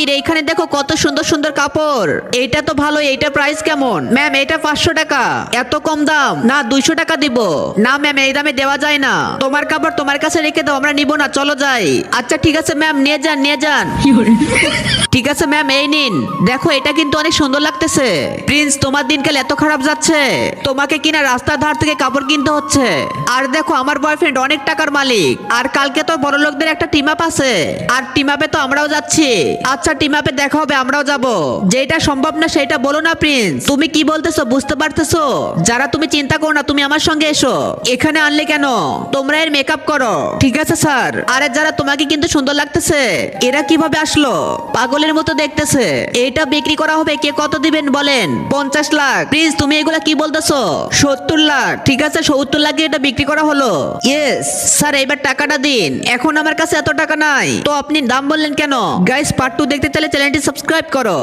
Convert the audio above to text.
এইখানে দেখো কত সুন্দর সুন্দর কাপড়। এইটা তো ভালো, এইটা প্রাইস কেমন? ম্যাম এটা 500 টাকা। এত কম দাম? না 200 টাকা দিব। না ম্যাম এই দামে দেওয়া যায় না। তোমার কাপড় তোমার কাছে রেখে দাও, আমরা নিব না, চলো যাই। আচ্ছা ঠিক আছে ম্যাম, নিয়ে যান নিয়ে যান। ঠিক আছে ম্যাম এই নিন। দেখো এটা কিন্তু অনেক সুন্দর লাগতেছে। প্রিন্স তোমার দিনকাল এত খারাপ যাচ্ছে, তোমাকে কিনা রাস্তার ধার থেকে কাপড় কিনতে হচ্ছে। আর দেখো আমার বয়ফ্রেন্ড অনেক টাকার মালিক, আর কালকে তো বড় লোকদের একটা টিম আপ আছে, আর টিম আপে তো আমরাও যাচ্ছি। আচ্ছা টিম আপে দেখা হবে, আমরাও যাব। যেটা সম্ভব না সেটা বলো না প্রিন্স। তুমি কি বলতেছো বুঝতে পারতেছো? যারা তুমি চিন্তা করো না, তুমি আমার সঙ্গে এসো। এখানে আনলে কেন? তোমরা এর মেকআপ করো। ঠিক আছে স্যার। আরে যারা তোমাকে কিন্তু সুন্দর লাগতেছে, এরা কিভাবে আসলো? পাগলের মতো দেখতেছে। এইটা বিক্রি করা হবে, কে কত দিবেন বলেন? 50 লাখ। প্লিজ তুমি এগুলা কি বলতেছো? 70 লাখ। ঠিক আছে 70 লাখে এটা বিক্রি করা হলো। ইয়েস স্যার, এবার টাকাটা দিন। এখন আমার কাছে এত টাকা নাই। তো আপনি দাম বললেন কেন? গাইস পার্ট 2 দেখতে চাইলে চ্যানেলটি সাবস্ক্রাইব করো।